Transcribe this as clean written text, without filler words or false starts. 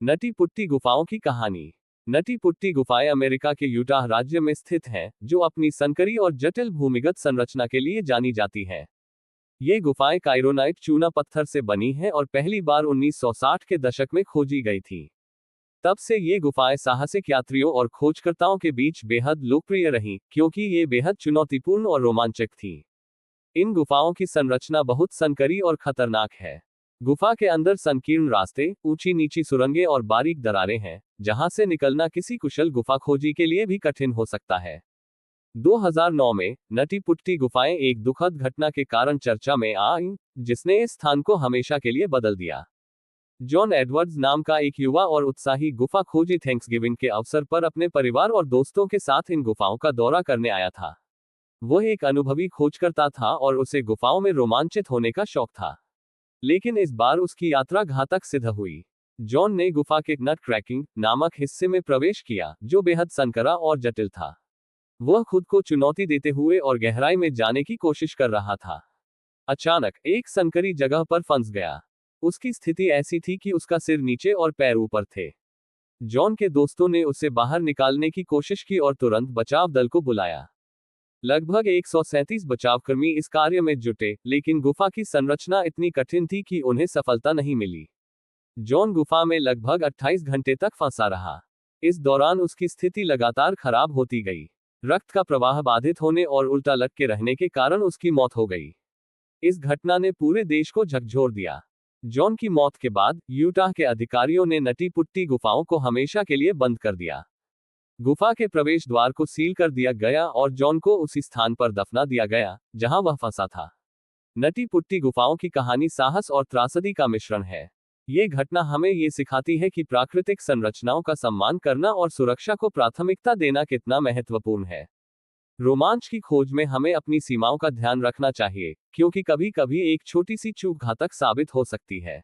नटी putty गुफाओं की कहानी। नटी पुट्टी गुफाएं अमेरिका के यूटाह राज्य में स्थित हैं, जो अपनी संकरी और जटिल भूमिगत संरचना के लिए जानी जाती हैं। ये गुफाएं काइरोनाइट चूना पत्थर से बनी हैं और पहली बार 1960 के दशक में खोजी गई थी। तब से ये गुफाएं साहसिक यात्रियों और खोजकर्ताओं के बीच बेहद लोकप्रिय रहीं, क्योंकि ये बेहद चुनौतीपूर्ण और रोमांचक थी। इन गुफाओं की संरचना बहुत संकरी और खतरनाक है। गुफा के अंदर संकीर्ण रास्ते, ऊंची नीची सुरंगें और बारीक दरारें हैं, जहां से निकलना किसी कुशल गुफा खोजी के लिए भी कठिन हो सकता है। 2009 में नटी पुट्टी गुफाएं एक दुखद घटना के कारण चर्चा में आईं, जिसने इस स्थान को हमेशा के लिए बदल दिया। जॉन एडवर्ड्स नाम का एक युवा और उत्साही गुफा खोजी थैंक्सगिविंग के अवसर पर अपने परिवार और दोस्तों के साथ इन गुफाओं का दौरा करने आया था। वो एक अनुभवी खोजकर्ता था और उसे गुफाओं में रोमांचित होने का शौक था। लेकिन इस बार उसकी यात्रा घातक सिद्ध हुई। जॉन ने गुफा के नट क्रैकिंग नामक हिस्से में प्रवेश किया, जो बेहद संकरा और जटिल था। वह खुद को चुनौती देते हुए और गहराई में जाने की कोशिश कर रहा था। अचानक एक संकरी जगह पर फंस गया। उसकी स्थिति ऐसी थी कि उसका सिर नीचे और पैर ऊपर थे। जॉन के दोस्तों ने उसे बाहर निकालने की कोशिश की और तुरंत बचाव दल को बुलाया। लगभग 137 बचावकर्मी इस कार्य में जुटे, लेकिन गुफा की संरचना इतनी कठिन थी कि उन्हें सफलता नहीं मिली। जॉन गुफा में लगभग 28 घंटे तक फंसा रहा। इस दौरान उसकी स्थिति लगातार खराब होती गई। रक्त का प्रवाह बाधित होने और उल्टा लटके रहने के कारण उसकी मौत हो गई। इस घटना ने पूरे देश को झकझोर दिया। जॉन की मौत के बाद यूटाह के अधिकारियों ने नटी पुट्टी गुफाओं को हमेशा के लिए बंद कर दिया। गुफा के प्रवेश द्वार को सील कर दिया गया और जॉन को उसी स्थान पर दफना दिया गया, जहां वह फंसा था। नटी पुट्टी गुफाओं की कहानी साहस और त्रासदी का मिश्रण है। ये घटना हमें ये सिखाती है कि प्राकृतिक संरचनाओं का सम्मान करना और सुरक्षा को प्राथमिकता देना कितना महत्वपूर्ण है। रोमांच की खोज में हमें अपनी सीमाओं का ध्यान रखना चाहिए, क्योंकि कभी कभी एक छोटी सी चूक घातक साबित हो सकती है।